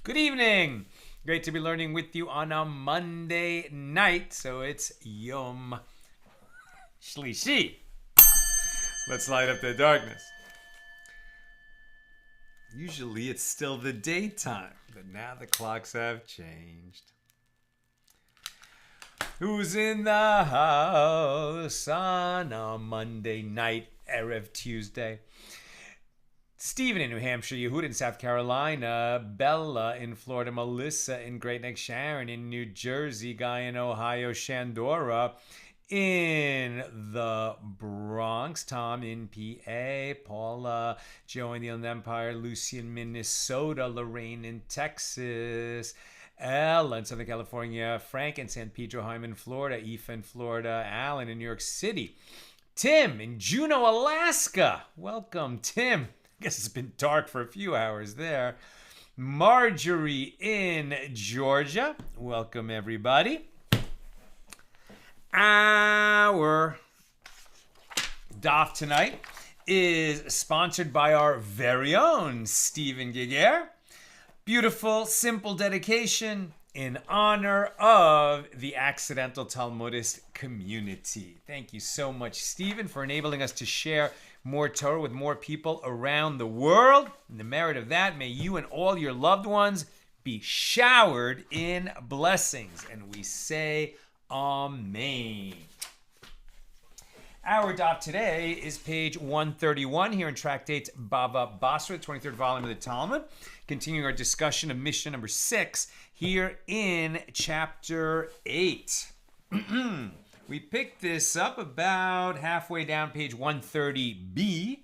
Good evening. Great to be learning with you on a Monday night. So it's Yom Shlishi. Let's light up the darkness. Usually it's still the daytime, but now the clocks have changed. Who's in the house on a Monday night, Erev Tuesday? Stephen in New Hampshire, Yehud in South Carolina, Bella in Florida, Melissa in Great Neck, Sharon in New Jersey, Guy in Ohio, Shandora in the Bronx, Tom in PA, Paula, Joe in the Inland Empire, Lucy in Minnesota, Lorraine in Texas, Ella in Southern California, Frank in San Pedro, Jaime in Florida, Aoife in Florida, Alan in New York City, Tim in Juneau, Alaska. Welcome, Tim. I guess it's been dark for a few hours there. Marjorie in Georgia. Welcome, everybody. Our daf tonight is sponsored by our very own Stephen Giger. Beautiful, simple dedication in honor of the Accidental Talmudist community. Thank you so much, Stephen, for enabling us to share more Torah with more people around the world. In the merit of that, may you and all your loved ones be showered in blessings. And we say, Amen. Our daf today is page 131 here in Tractate Bava Basra, 23rd volume of the Talmud. Continuing our discussion of Mishna number 6 here in chapter 8. We picked this up about halfway down page 130b.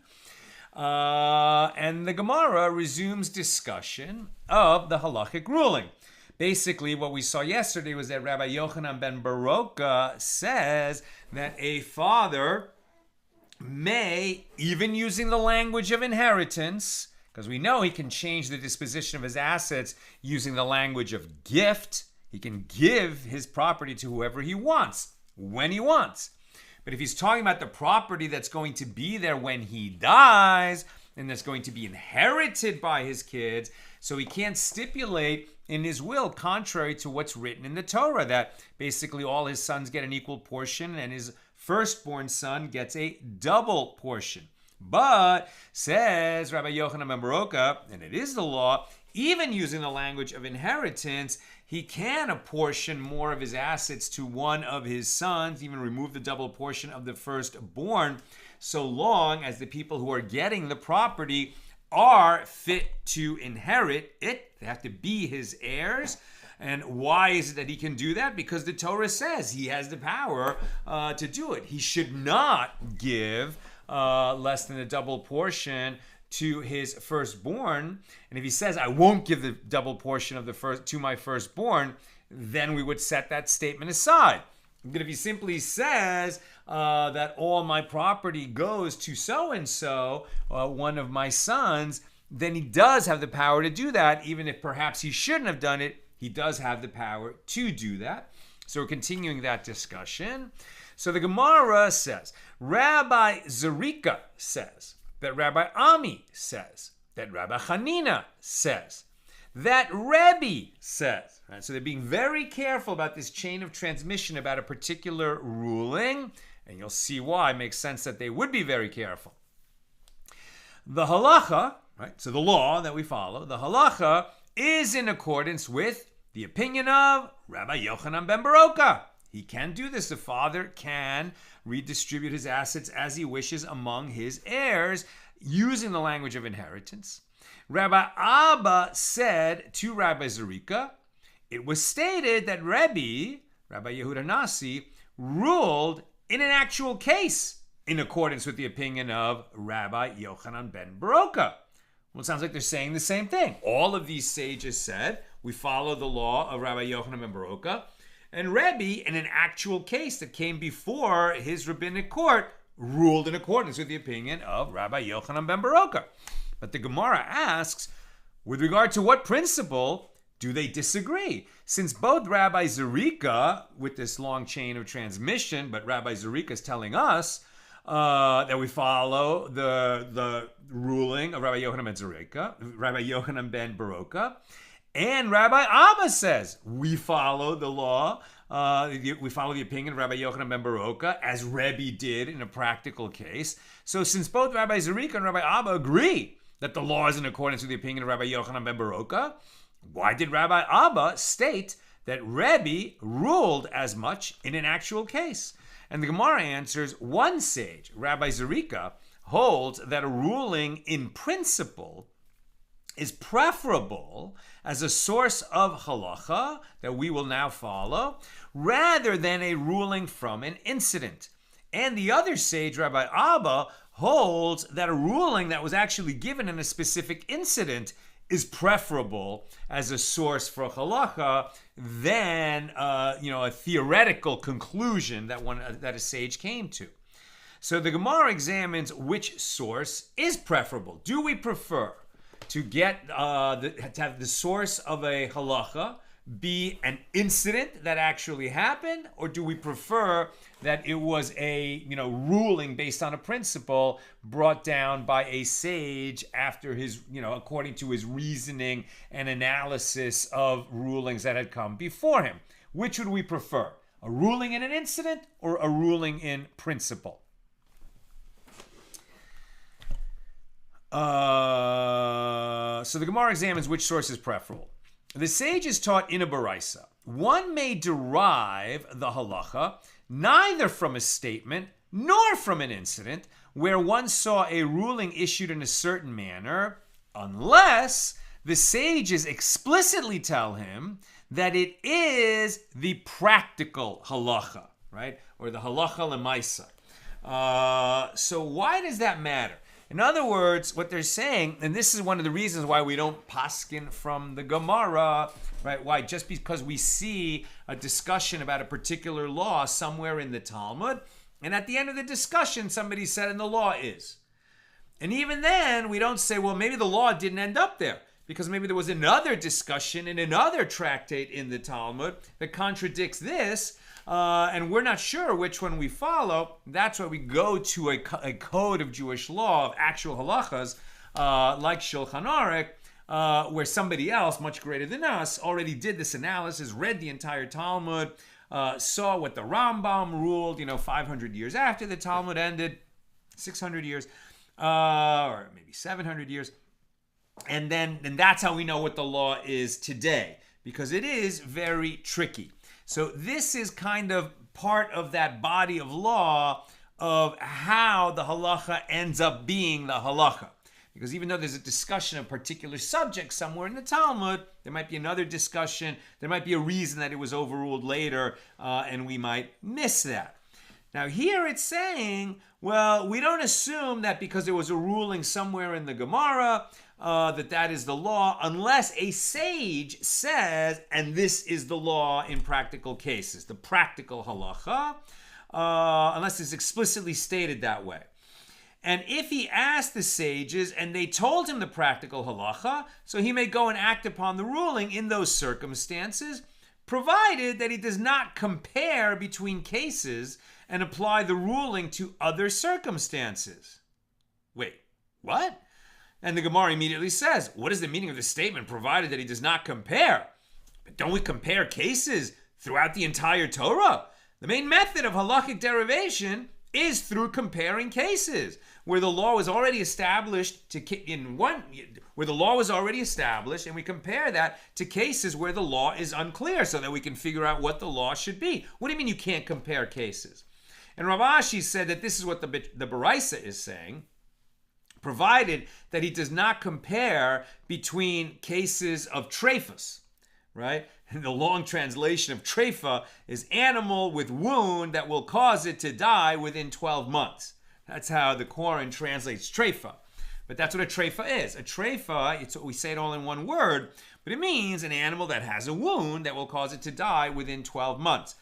And the Gemara resumes discussion of the halachic ruling. Basically, what we saw yesterday was that Rabbi Yochanan ben Baroka says that a father may, even using the language of inheritance, because we know he can change the disposition of his assets using the language of gift. He can give his property to whoever he wants, when he wants. But if he's talking about the property that's going to be there when he dies, and that's going to be inherited by his kids, so he can't stipulate in his will, contrary to what's written in the Torah, that basically all his sons get an equal portion and his firstborn son gets a double portion. But, says Rabbi Yochanan ben Baroka, and it is the law, even using the language of inheritance, he can apportion more of his assets to one of his sons, even remove the double portion of the firstborn, so long as the people who are getting the property are fit to inherit it. They have to be his heirs. And why is it that he can do that? Because the Torah says he has the power to do it. He should not give less than a double portion to his firstborn. And if he says, I won't give the double portion of the first to my firstborn, then we would set that statement aside. But if he simply says that all my property goes to so-and-so, one of my sons, then he does have the power to do that. Even if perhaps he shouldn't have done it, he does have the power to do that. So we're continuing that discussion. So the Gemara says, Rabbi Zerika says, that Rabbi Ami says, that Rabbi Hanina says, that Rebbe says. Right? So they're being very careful about this chain of transmission about a particular ruling, and you'll see why. It makes sense that they would be very careful. The halacha, right? So the law that we follow, the halacha is in accordance with the opinion of Rabbi Yochanan ben Baroka. He can do this. The father can redistribute his assets as he wishes among his heirs using the language of inheritance. Rabbi Abba said to Rabbi Zerika, it was stated that Rabbi Yehuda Nasi, ruled in an actual case in accordance with the opinion of Rabbi Yochanan ben Baroka. Well, it sounds like they're saying the same thing. All of these sages said, we follow the law of Rabbi Yochanan ben Baroka. And Rebbe, in an actual case that came before his rabbinic court, ruled in accordance with the opinion of Rabbi Yochanan ben Baroka. But the Gemara asks, with regard to what principle do they disagree? Since both Rabbi Zerika, with this long chain of transmission, but Rabbi Zerika is telling us that we follow the ruling of Rabbi Yochanan ben Zerika, Rabbi Yochanan ben Baroka, and Rabbi Abba says we follow the law, we follow the opinion of Rabbi Yochanan ben Baroka, as Rebbe did in a practical case. So since both Rabbi Zerika and Rabbi Abba agree that the law is in accordance with the opinion of Rabbi Yochanan ben Baroka, why did Rabbi Abba state that Rebbe ruled as much in an actual case? And the Gemara answers, one sage, Rabbi Zerika, holds that a ruling in principle is preferable as a source of halacha that we will now follow, rather than a ruling from an incident. And the other sage, Rabbi Abba, holds that a ruling that was actually given in a specific incident is preferable as a source for halacha than a theoretical conclusion that a sage came to. So the Gemara examines which source is preferable. Do we prefer to get to have the source of a halacha be an incident that actually happened, or do we prefer that it was a ruling based on a principle brought down by a sage after his according to his reasoning and analysis of rulings that had come before him? Which would we prefer, a ruling in an incident or a ruling in principle? So the Gemara examines which source is preferable. The sages taught in a baraisa, one may derive the halacha neither from a statement nor from an incident where one saw a ruling issued in a certain manner, unless the sages explicitly tell him that it is the practical halacha, right? Or the halacha lemaisa. So why does that matter? In other words, what they're saying, and this is one of the reasons why we don't paskin from the Gemara, right? Why? Just because we see a discussion about a particular law somewhere in the Talmud, and at the end of the discussion, somebody said, and the law is. And even then, we don't say, well, maybe the law didn't end up there, because maybe there was another discussion in another tractate in the Talmud that contradicts this, and we're not sure which one we follow. That's why we go to a code of Jewish law, of actual halachas, like Shulchan Aruch, where somebody else, much greater than us, already did this analysis, read the entire Talmud, saw what the Rambam ruled, 500 years after the Talmud ended, 600 years, or maybe 700 years. And that's how we know what the law is today, because it is very tricky. So this is kind of part of that body of law of how the halacha ends up being the halacha. Because even though there's a discussion of a particular subject somewhere in the Talmud, there might be another discussion, there might be a reason that it was overruled later, and we might miss that. Now here it's saying, well, we don't assume that because there was a ruling somewhere in the Gemara, that is the law, unless a sage says, and this is the law in practical cases, the practical halacha, unless it's explicitly stated that way. And if he asked the sages and they told him the practical halacha, so he may go and act upon the ruling in those circumstances, provided that he does not compare between cases and apply the ruling to other circumstances. Wait, what? And the Gemara immediately says, what is the meaning of the statement, provided that he does not compare? But don't we compare cases throughout the entire Torah? The main method of halakhic derivation is through comparing cases where the law was already established where the law was already established, and we compare that to cases where the law is unclear so that we can figure out what the law should be. What do you mean you can't compare cases? And Rav Ashi said that this is what the Baraisa is saying, provided that he does not compare between cases of trephus, right? And the long translation of treifa is animal with wound that will cause it to die within 12 months. That's how the Quran translates treifa. But that's what a treifa is. A treifa, we say it all in one word, but it means an animal that has a wound that will cause it to die within 12 months.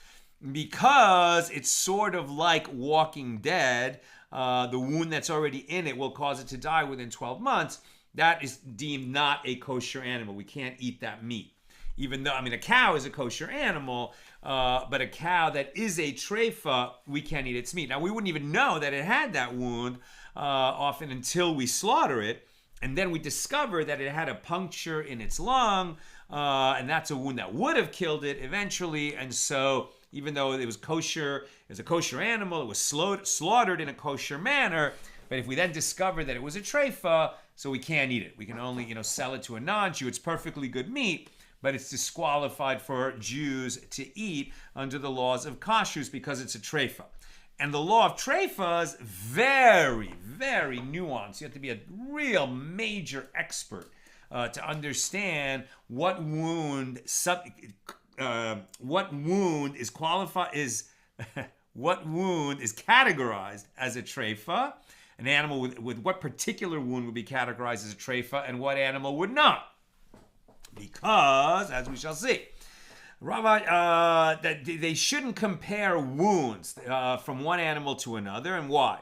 Because it's sort of like Walking Dead, the wound that's already in it will cause it to die within 12 months. That is deemed not a kosher animal. We can't eat that meat. Even though, a cow is a kosher animal, but a cow that is a treifa, we can't eat its meat. Now, we wouldn't even know that it had that wound often until we slaughter it. And then we discover that it had a puncture in its lung, and that's a wound that would have killed it eventually. And so, even though it was kosher, it was a kosher animal, it was slaughtered in a kosher manner. But if we then discover that it was a treifa, so we can't eat it. We can only, sell it to a non-Jew. It's perfectly good meat, but it's disqualified for Jews to eat under the laws of kashrus because it's a treifa. And the law of treifas, very, very nuanced. You have to be a real major expert to understand what wound is categorized as a treifa. An animal with what particular wound would be categorized as a treifa and what animal would not. Because, as we shall see, that they shouldn't compare wounds from one animal to another, and why?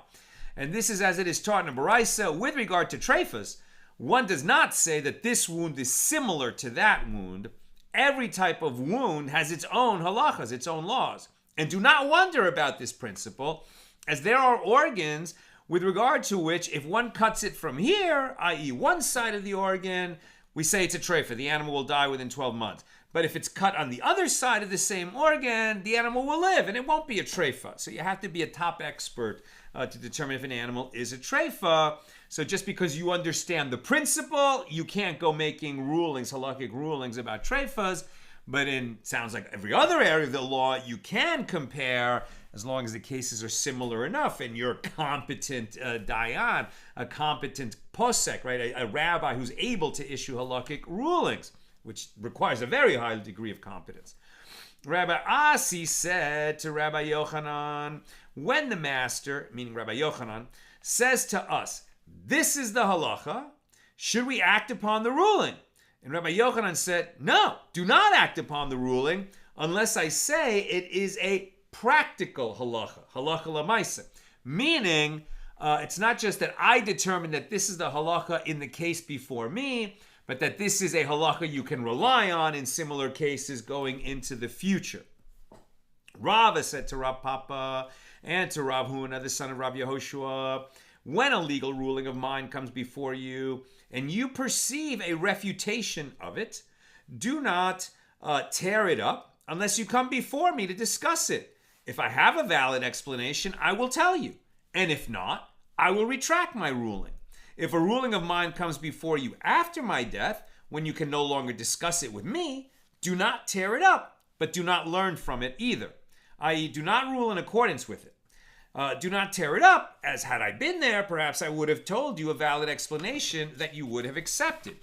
And this is as it is taught in the Baraisa. With regard to treifas, one does not say that this wound is similar to that wound. Every type of wound has its own halachas, its own laws. And do not wonder about this principle, as there are organs with regard to which, if one cuts it from here, i.e. one side of the organ, we say it's a treifa. The animal will die within 12 months. But if it's cut on the other side of the same organ, the animal will live, and it won't be a treifa. So you have to be a top expert to determine if an animal is a treifa. So just because you understand the principle, you can't go making rulings, halakhic rulings about treifas. But in, sounds like every other area of the law, you can compare as long as the cases are similar enough and you're a competent dayan, a competent posek, right? A rabbi who's able to issue halakhic rulings, which requires a very high degree of competence. Rabbi Asi said to Rabbi Yochanan, when the master, meaning Rabbi Yochanan, says to us, this is the halacha, should we act upon the ruling? And Rabbi Yochanan said, no, do not act upon the ruling unless I say it is a practical halacha, halacha lamaisa. Meaning, it's not just that I determine that this is the halacha in the case before me, but that this is a halacha you can rely on in similar cases going into the future. Rava said to Rav Papa and to Rav Huna, the son of Rav Yehoshua, when a legal ruling of mine comes before you and you perceive a refutation of it, do not tear it up unless you come before me to discuss it. If I have a valid explanation, I will tell you. And if not, I will retract my ruling. If a ruling of mine comes before you after my death, when you can no longer discuss it with me, do not tear it up, but do not learn from it either. I.e., do not rule in accordance with it. Do not tear it up, as had I been there, perhaps I would have told you a valid explanation that you would have accepted.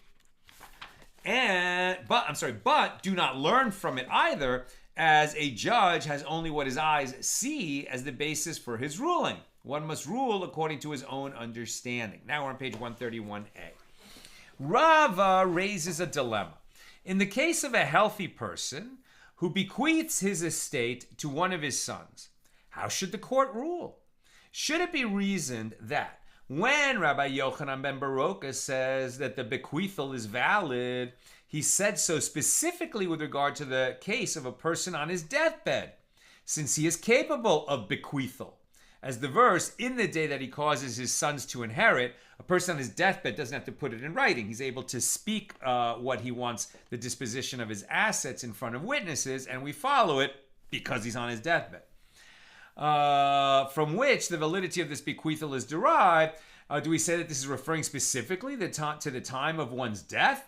But do not learn from it either, as a judge has only what his eyes see as the basis for his ruling. One must rule according to his own understanding. Now we're on page 131a. Rava raises a dilemma. In the case of a healthy person who bequeaths his estate to one of his sons, how should the court rule? Should it be reasoned that when Rabbi Yochanan ben Baroka says that the bequeathal is valid, he said so specifically with regard to the case of a person on his deathbed, since he is capable of bequeathal. As the verse, in the day that he causes his sons to inherit, a person on his deathbed doesn't have to put it in writing. He's able to speak what he wants, the disposition of his assets in front of witnesses, and we follow it because he's on his deathbed. From which the validity of this bequeathal is derived. Do we say that this is referring specifically to the time of one's death?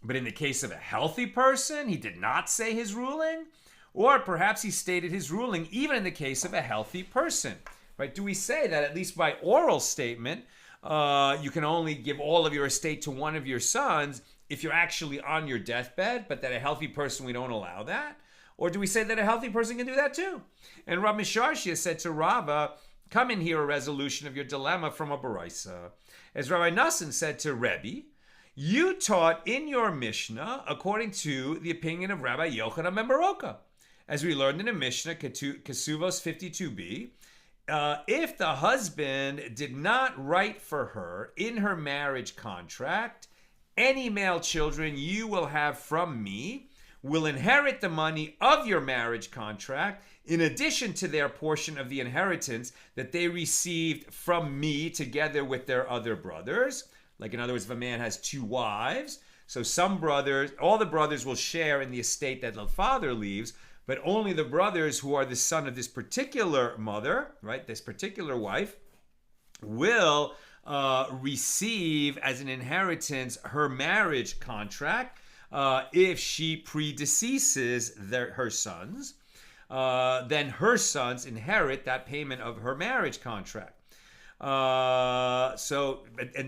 But in the case of a healthy person, he did not say his ruling? Or perhaps he stated his ruling even in the case of a healthy person? Right? Do we say that at least by oral statement, you can only give all of your estate to one of your sons if you're actually on your deathbed, but that a healthy person, we don't allow that? Or do we say that a healthy person can do that too? And Rav Misharshia said to Rava, Come in here a resolution of your dilemma from a Baraisa. As Rabbi Nassan said to Rebbe, you taught in your Mishnah according to the opinion of Rabbi Yochanan ben Baroka. As we learned in the Mishnah, Kesuvos 52b, if the husband did not write for her in her marriage contract, any male children you will have from me will inherit the money of your marriage contract in addition to their portion of the inheritance that they received from me together with their other brothers. Like, in other words, if a man has two wives, so some brothers, all the brothers will share in the estate that the father leaves, but only the brothers who are the son of this particular mother, right, this particular wife, will receive as an inheritance her marriage contract if she predeceases her sons. Then her sons inherit that payment of her marriage contract. And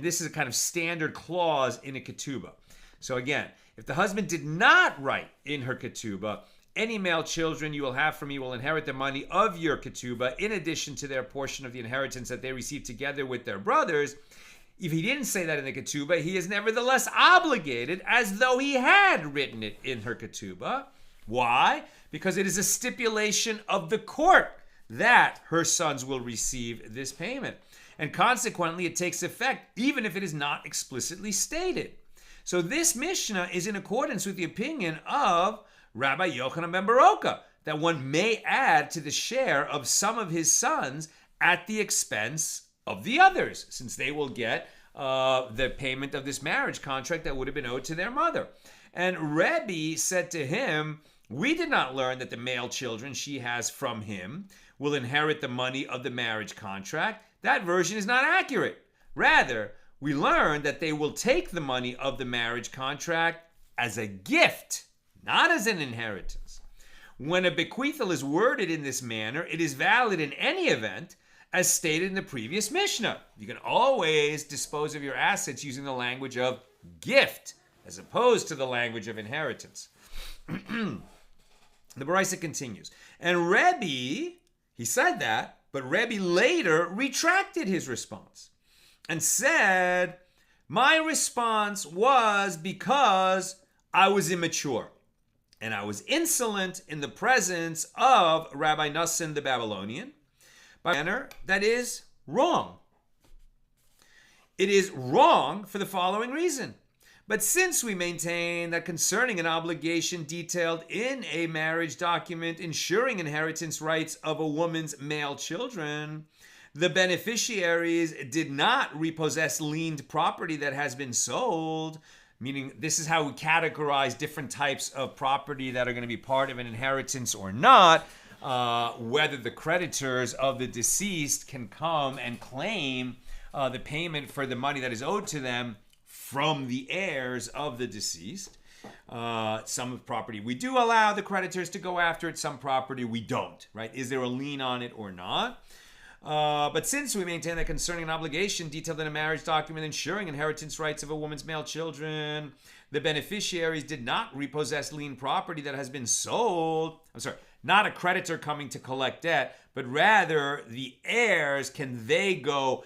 this is a kind of standard clause in a ketubah. So again, if the husband did not write in her ketubah, any male children you will have from me will inherit the money of your ketubah in addition to their portion of the inheritance that they receive together with their brothers. If he didn't say that in the ketubah, he is nevertheless obligated as though he had written it in her ketubah. Why? Because it is a stipulation of the court that her sons will receive this payment. And consequently, it takes effect even if it is not explicitly stated. So this Mishnah is in accordance with the opinion of Rabbi Yochanan ben Baroka, that one may add to the share of some of his sons at the expense of the others, since they will get the payment of this marriage contract that would have been owed to their mother. And Rebbe said to him, we did not learn that the male children she has from him will inherit the money of the marriage contract. That version is not accurate. Rather, we learned that they will take the money of the marriage contract as a gift, not as an inheritance. When a bequeathal is worded in this manner, it is valid in any event, as stated in the previous Mishnah. You can always dispose of your assets using the language of gift, as opposed to the language of inheritance. The Baraisa continues. And Rebbe, he said that, but Rebbe later retracted his response and said, my response was because I was immature. And I was insolent in the presence of Rabbi Nassan the Babylonian by a manner that is wrong. It is wrong for the following reason. But since we maintain that concerning an obligation detailed in a marriage document ensuring inheritance rights of a woman's male children, the beneficiaries did not repossess liened property that has been sold, meaning this is how we categorize different types of property that are going to be part of an inheritance or not, whether the creditors of the deceased can come and claim the payment for the money that is owed to them from the heirs of the deceased. Some property we do allow the creditors to go after it, some property we don't, right? Is there a lien on it or not? But since we maintain that concerning an obligation detailed in a marriage document ensuring inheritance rights of a woman's male children, the beneficiaries did not repossess lien property that has been sold. Not a creditor coming to collect debt, but rather the heirs, can they go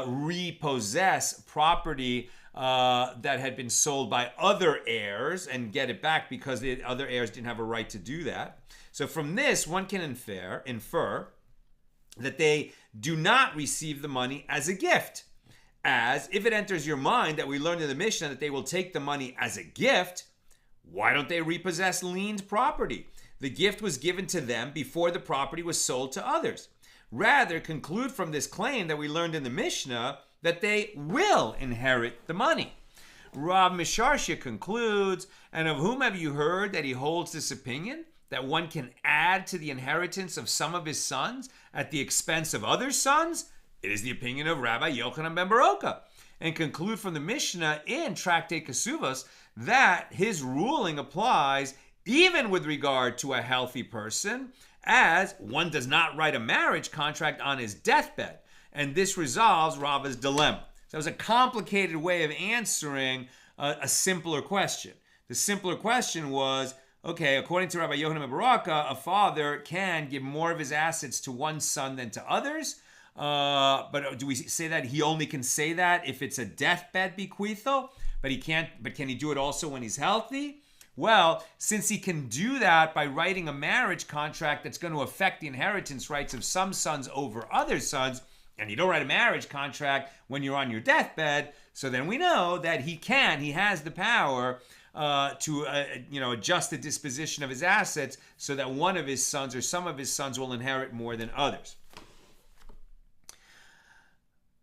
repossess property that had been sold by other heirs and get it back because the other heirs didn't have a right to do that. So from this, one can infer that they do not receive the money as a gift. As if it enters your mind that we learned in the Mishnah that they will take the money as a gift, why don't they repossess liened property? The gift was given to them before the property was sold to others. Rather, conclude from this claim that we learned in the Mishnah that they will inherit the money. Rav Misharsha concludes, and of whom have you heard that he holds this opinion? That one can add to the inheritance of some of his sons at the expense of other sons? It is the opinion of Rabbi Yochanan ben Baroka. And conclude from the Mishnah in Tractate Kesuvos that his ruling applies even with regard to a healthy person, as one does not write a marriage contract on his deathbed. And this resolves Rava's dilemma. So it was a complicated way of answering a simpler question. The simpler question was, okay, according to Rabbi Yochanan ben Baroka, a father can give more of his assets to one son than to others. But do we say that he only can say that if it's a deathbed bequeathal? But he can't. But can he do it also when he's healthy? Well, since he can do that by writing a marriage contract that's going to affect the inheritance rights of some sons over other sons, and you don't write a marriage contract when you're on your deathbed, so then we know that he has the power to adjust the disposition of his assets so that one of his sons or some of his sons will inherit more than others.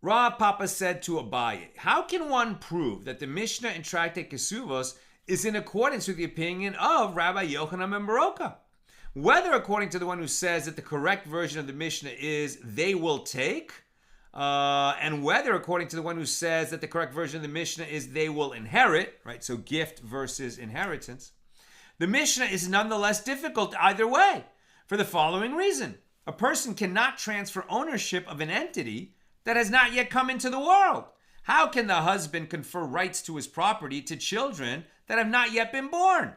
Rav Papa said to Abaye, how can one prove that the Mishnah in Tractate Kesuvos is in accordance with the opinion of Rabbi Yochanan ben Baroka? Whether according to the one who says that the correct version of the Mishnah is they will take, and whether according to the one who says that the correct version of the Mishnah is they will inherit, right? So gift versus inheritance. The Mishnah is nonetheless difficult either way for the following reason. A person cannot transfer ownership of an entity that has not yet come into the world. How can the husband confer rights to his property to children that have not yet been born?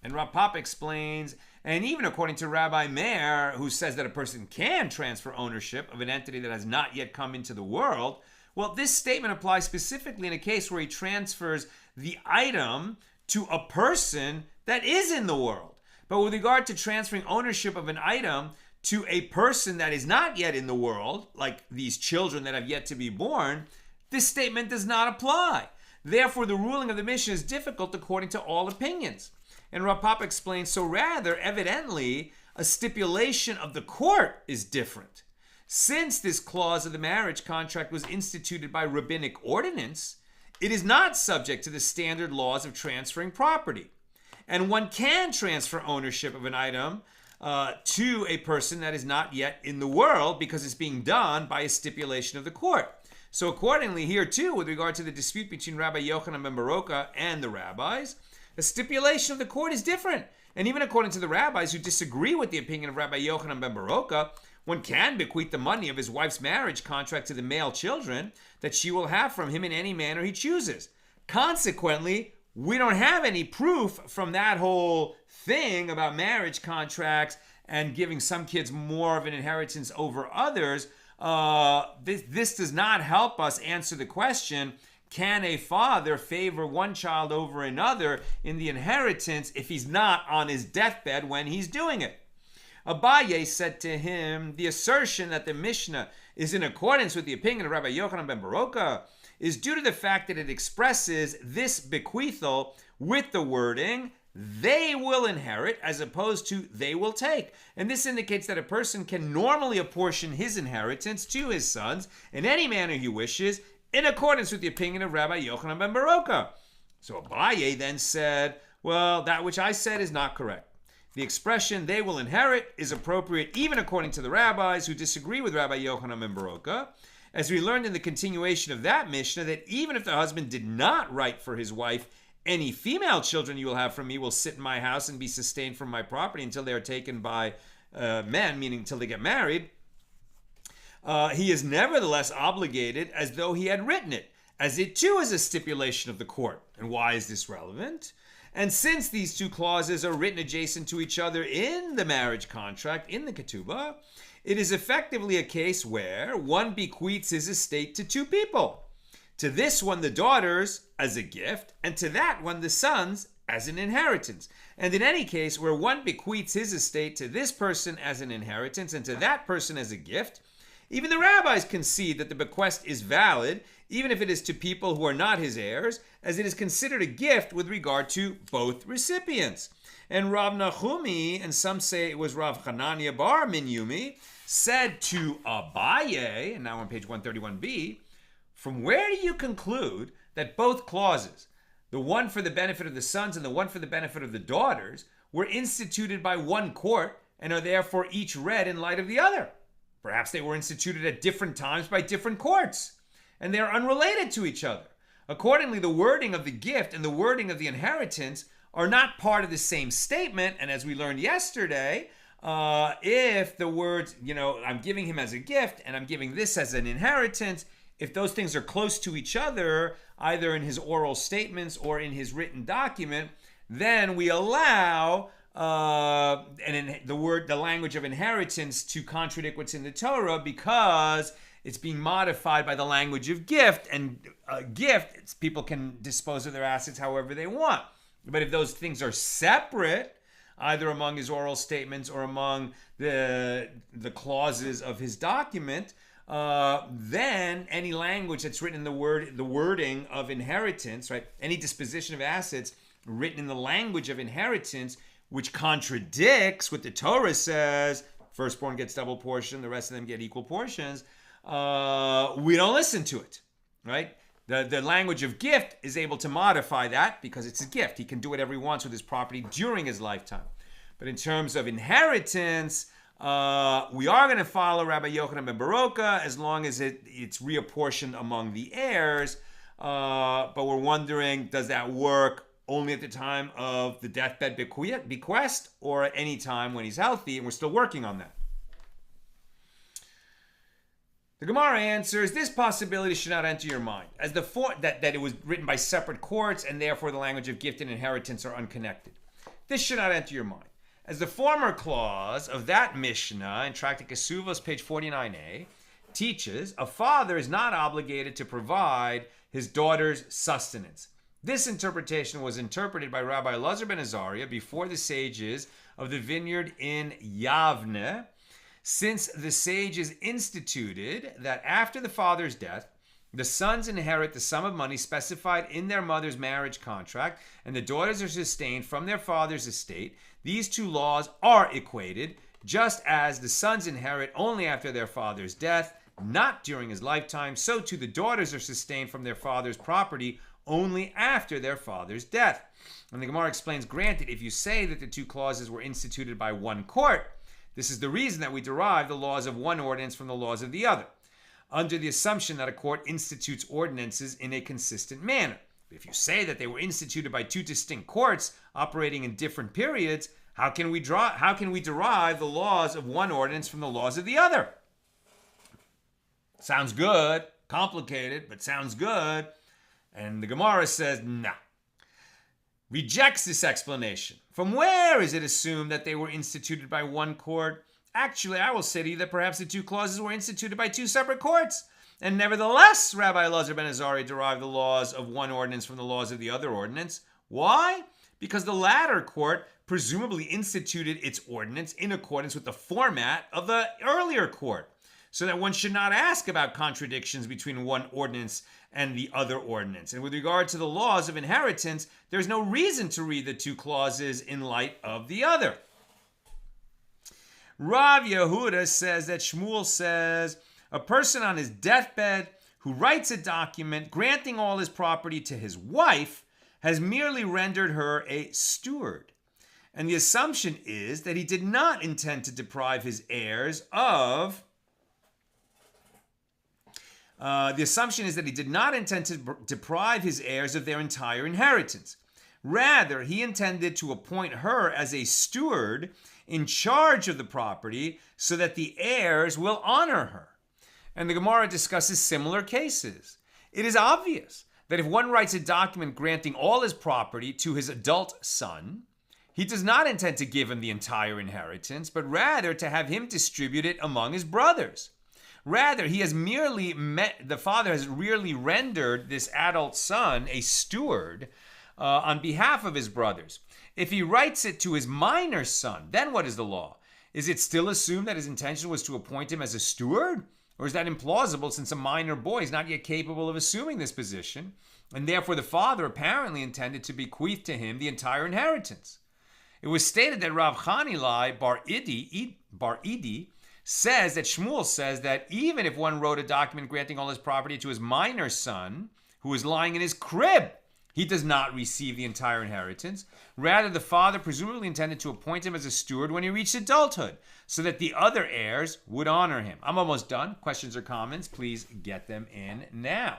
And Rav Papa explains, and even according to Rabbi Meir, who says that a person can transfer ownership of an entity that has not yet come into the world, well, this statement applies specifically in a case where he transfers the item to a person that is in the world. But with regard to transferring ownership of an item to a person that is not yet in the world, like these children that have yet to be born, this statement does not apply. Therefore, the ruling of the Mishnah is difficult according to all opinions. And Rav Papa explains, so rather, evidently, a stipulation of the court is different. Since this clause of the marriage contract was instituted by rabbinic ordinance, it is not subject to the standard laws of transferring property. And one can transfer ownership of an item to a person that is not yet in the world because it's being done by a stipulation of the court. So accordingly, here too, with regard to the dispute between Rabbi Yochanan ben Baroka and the rabbis, the stipulation of the court is different. And even according to the rabbis who disagree with the opinion of Rabbi Yochanan ben Baroka, one can bequeath the money of his wife's marriage contract to the male children that she will have from him in any manner he chooses. Consequently, we don't have any proof from that whole thing about marriage contracts and giving some kids more of an inheritance over others. This does not help us answer the question, can a father favor one child over another in the inheritance if he's not on his deathbed when he's doing it? Abaye said to him, the assertion that the Mishnah is in accordance with the opinion of Rabbi Yochanan ben Baroka is due to the fact that it expresses this bequeathal with the wording, they will inherit, as opposed to they will take. And this indicates that a person can normally apportion his inheritance to his sons in any manner he wishes, in accordance with the opinion of Rabbi Yochanan ben Baroka. So Abaye then said, well, that which I said is not correct. The expression they will inherit is appropriate even according to the rabbis who disagree with Rabbi Yochanan ben Baroka, as we learned in the continuation of that Mishnah that even if the husband did not write for his wife, any female children you will have from me will sit in my house and be sustained from my property until they are taken by men, meaning until they get married, he is nevertheless obligated as though he had written it, as it too is a stipulation of the court. And why is this relevant? And since these two clauses are written adjacent to each other in the marriage contract, in the ketubah, it is effectively a case where one bequeaths his estate to two people. To this one, the daughters as a gift, and to that one, the sons as an inheritance. And in any case, where one bequeaths his estate to this person as an inheritance and to that person as a gift, even the rabbis concede that the bequest is valid, even if it is to people who are not his heirs, as it is considered a gift with regard to both recipients. And Rav Nachumi, and some say it was Rav Hanania bar Minyumi, said to Abaye, and now on page 131b, from where do you conclude that both clauses, the one for the benefit of the sons and the one for the benefit of the daughters, were instituted by one court and are therefore each read in light of the other? Perhaps they were instituted at different times by different courts, and they are unrelated to each other. Accordingly, the wording of the gift and the wording of the inheritance are not part of the same statement, and as we learned yesterday, if the words, I'm giving him as a gift and I'm giving this as an inheritance, if those things are close to each other, either in his oral statements or in his written document, then we allow the language of inheritance to contradict what's in the Torah, because it's being modified by the language of gift, and gift, people can dispose of their assets however they want. But if those things are separate, either among his oral statements or among the clauses of his document, then any language that's written in the wording of inheritance, right? Any disposition of assets written in the language of inheritance, which contradicts what the Torah says, firstborn gets double portion, the rest of them get equal portions, we don't listen to it, right? The language of gift is able to modify that because it's a gift. He can do whatever he wants with his property during his lifetime. But in terms of inheritance, we are going to follow Rabbi Yochanan ben Baroka as long as it's reapportioned among the heirs. But we're wondering, does that work only at the time of the deathbed bequest or at any time when he's healthy? And we're still working on that. The Gemara answers, this possibility should not enter your mind, as that it was written by separate courts and therefore the language of gift and inheritance are unconnected. This should not enter your mind, as the former clause of that Mishna in Tractate Kesuvos, page 49a, teaches a father is not obligated to provide his daughter's sustenance. This interpretation was interpreted by Rabbi Elazar ben Azariah before the sages of the vineyard in Yavne, since the sages instituted that after the father's death, the sons inherit the sum of money specified in their mother's marriage contract, and the daughters are sustained from their father's estate. These two laws are equated, just as the sons inherit only after their father's death, not during his lifetime, so too the daughters are sustained from their father's property only after their father's death. And the Gemara explains, granted, if you say that the two clauses were instituted by one court, this is the reason that we derive the laws of one ordinance from the laws of the other, under the assumption that a court institutes ordinances in a consistent manner. But if you say that they were instituted by two distinct courts operating in different periods, how can we derive the laws of one ordinance from the laws of the other? Sounds good, complicated, but sounds good. And the Gemara says, nah. Rejects this explanation. From where is it assumed that they were instituted by one court? Actually, I will say to you that perhaps the two clauses were instituted by two separate courts. And nevertheless, Rabbi Elazar ben Azariah derived the laws of one ordinance from the laws of the other ordinance. Why? Because the latter court presumably instituted its ordinance in accordance with the format of the earlier court, so that one should not ask about contradictions between one ordinance and the other ordinance. And with regard to the laws of inheritance, there's no reason to read the two clauses in light of the other. Rav Yehuda says that Shmuel says, a person on his deathbed who writes a document granting all his property to his wife has merely rendered her a steward. And the assumption is that he did not intend to deprive his heirs of their entire inheritance. Rather, he intended to appoint her as a steward in charge of the property so that the heirs will honor her. And the Gemara discusses similar cases. It is obvious that if one writes a document granting all his property to his adult son, he does not intend to give him the entire inheritance, but rather to have him distribute it among his brothers. Rather, the father has merely rendered this adult son a steward on behalf of his brothers. If he writes it to his minor son, then what is the law? Is it still assumed that his intention was to appoint him as a steward? Or is that implausible since a minor boy is not yet capable of assuming this position, and therefore the father apparently intended to bequeath to him the entire inheritance? It was stated that Rav Chanilai Bar Idi says that Shmuel says that even if one wrote a document granting all his property to his minor son, who is lying in his crib, he does not receive the entire inheritance. Rather, the father presumably intended to appoint him as a steward when he reached adulthood, so that the other heirs would honor him. I'm almost done. Questions or comments, please get them in now.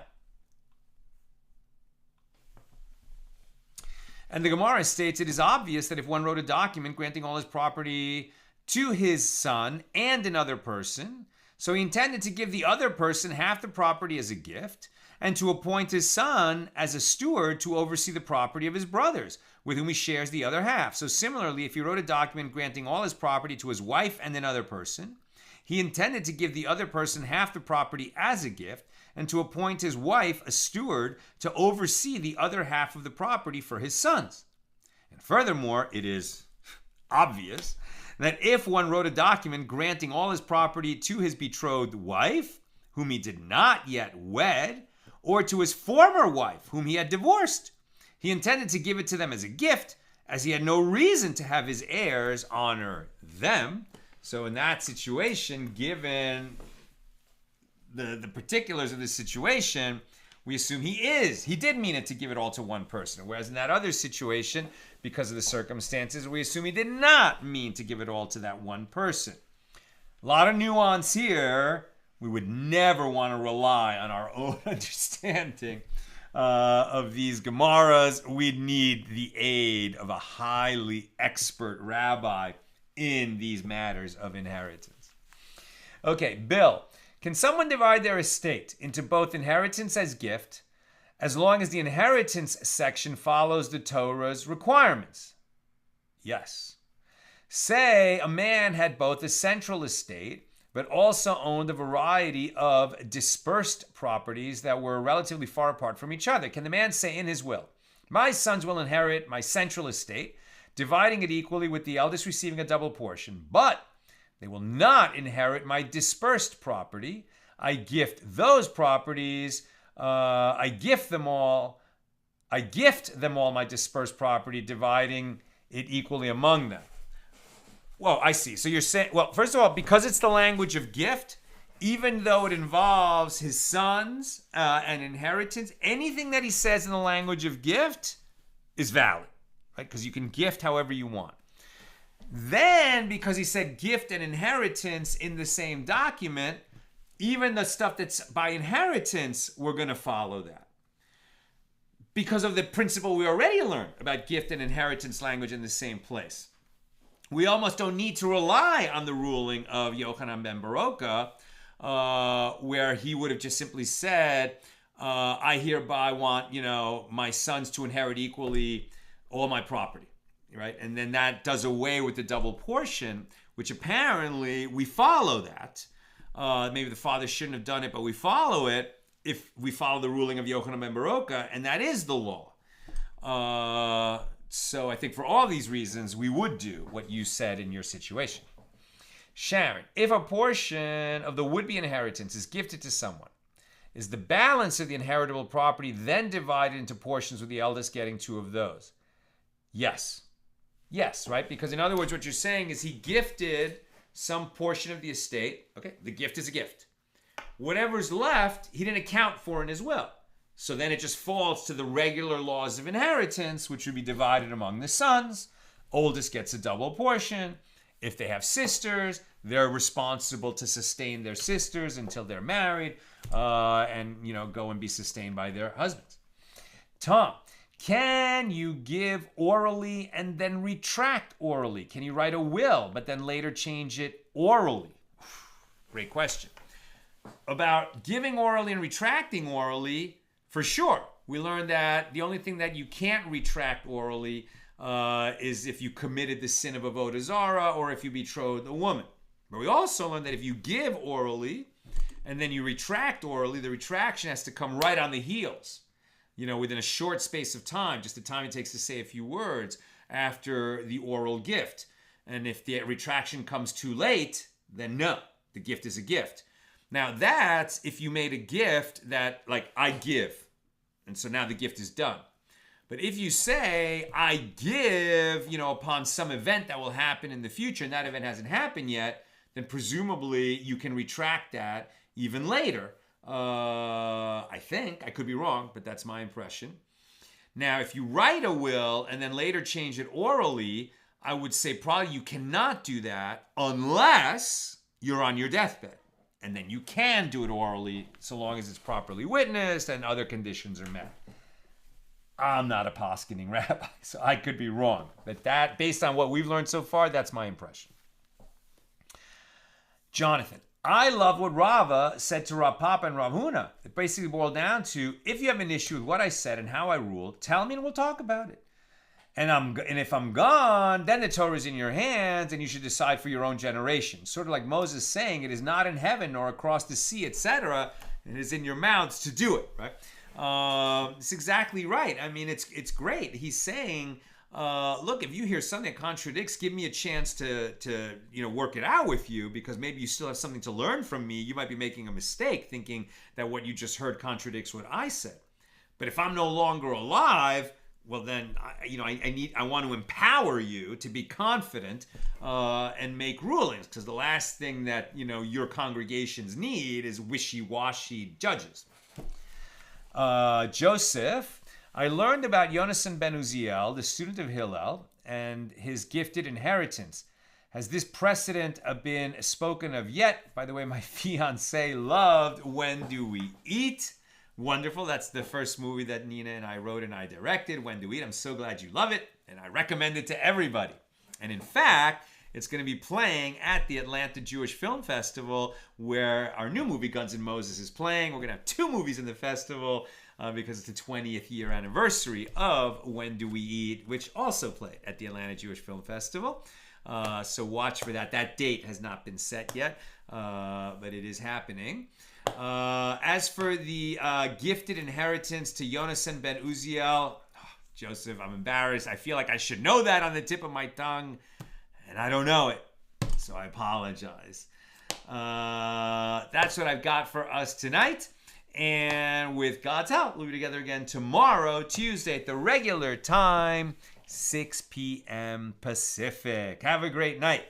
And the Gemara states it is obvious that if one wrote a document granting all his property to his son and another person, so he intended to give the other person half the property as a gift, and to appoint his son as a steward to oversee the property of his brothers, with whom he shares the other half. So similarly, if he wrote a document granting all his property to his wife and another person, he intended to give the other person half the property as a gift and to appoint his wife a steward to oversee the other half of the property for his sons. And furthermore, it is obvious that if one wrote a document granting all his property to his betrothed wife, whom he did not yet wed, or to his former wife, whom he had divorced, he intended to give it to them as a gift, as he had no reason to have his heirs honor them. So in that situation, given the particulars of this situation, we assume he did mean it to give it all to one person. Whereas in that other situation, because of the circumstances, we assume he did not mean to give it all to that one person. A lot of nuance here. We would never want to rely on our own understanding of these Gemaras. We'd need the aid of a highly expert rabbi in these matters of inheritance. Okay, Bill, can someone divide their estate into both inheritance as gift, as long as the inheritance section follows the Torah's requirements? Yes. Say a man had both a central estate, but also owned a variety of dispersed properties that were relatively far apart from each other. Can the man say in his will, my sons will inherit my central estate, dividing it equally with the eldest receiving a double portion, but they will not inherit my dispersed property. I gift those properties, I gift them all my dispersed property, dividing it equally among them. Well, I see. So you're saying, well, first of all, because it's the language of gift, even though it involves his sons and inheritance, anything that he says in the language of gift is valid, right? Because you can gift however you want. Then, because he said gift and inheritance in the same document, even the stuff that's by inheritance, we're going to follow that. Because of the principle we already learned about gift and inheritance language in the same place. We almost don't need to rely on the ruling of Yochanan ben Baroka, where he would have just simply said, I hereby want, my sons to inherit equally all my property, right? And then that does away with the double portion, which apparently we follow that. Maybe the father shouldn't have done it, but we follow it if we follow the ruling of Yochanan ben Baroka, and that is the law. So I think for all these reasons, we would do what you said in your situation. Sharon, if a portion of the would-be inheritance is gifted to someone, is the balance of the inheritable property then divided into portions with the eldest getting 2 of those? Yes. Yes, right? Because in other words, what you're saying is he gifted some portion of the estate. Okay, the gift is a gift. Whatever's left, he didn't account for in his will. So then it just falls to the regular laws of inheritance, which would be divided among the sons. Oldest gets a double portion. If they have sisters, they're responsible to sustain their sisters until they're married and, go and be sustained by their husbands. Tom, can you give orally and then retract orally? Can you write a will, but then later change it orally? Great question. About giving orally and retracting orally, for sure. We learned that the only thing that you can't retract orally is if you committed the sin of avodah zarah or if you betrothed a woman. But we also learned that if you give orally and then you retract orally, the retraction has to come right on the heels, within a short space of time, just the time it takes to say a few words after the oral gift. And if the retraction comes too late, then no, the gift is a gift. Now that's if you made a gift that, like, I give. And so now the gift is done. But if you say, I give, upon some event that will happen in the future, and that event hasn't happened yet, then presumably you can retract that even later. I think. I could be wrong, but that's my impression. Now, if you write a will and then later change it orally, I would say probably you cannot do that unless you're on your deathbed. And then you can do it orally so long as it's properly witnessed and other conditions are met. I'm not a poskening rabbi, so I could be wrong. But that, based on what we've learned so far, that's my impression. Jonathan, I love what Rava said to Rav Papa and Rav Huna. It basically boiled down to, if you have an issue with what I said and how I ruled, tell me and we'll talk about it. And if I'm gone, then the Torah is in your hands, and you should decide for your own generation. Sort of like Moses saying, it is not in heaven nor across the sea, etc. It is in your mouths to do it, right? It's exactly right. I mean, it's great. He's saying, look, if you hear something that contradicts, give me a chance to work it out with you, because maybe you still have something to learn from me. You might be making a mistake thinking that what you just heard contradicts what I said. But if I'm no longer alive, well, then I want to empower you to be confident and make rulings, because the last thing that your congregations need is wishy-washy judges. Joseph, I learned about Yonasan ben Uziel, the student of Hillel, and his gifted inheritance. Has this precedent been spoken of yet? By the way, my fiance loved When Do We Eat? Wonderful. That's the first movie that Nina and I wrote and I directed, When Do We Eat. I'm so glad you love it, and I recommend it to everybody. And in fact, it's going to be playing at the Atlanta Jewish Film Festival, where our new movie, Guns N' Moses, is playing. We're going to have 2 movies in the festival because it's the 20th year anniversary of When Do We Eat, which also played at the Atlanta Jewish Film Festival. So watch for that. That date has not been set yet, but it is happening. As for the gifted inheritance to Yonasan ben Uziel, Joseph, I'm embarrassed. I feel like I should know that on the tip of my tongue, and I don't know it, so I apologize. That's what I've got for us tonight, and with God's help, we'll be together again tomorrow, Tuesday, at the regular time, 6 p.m. Pacific. Have a great night.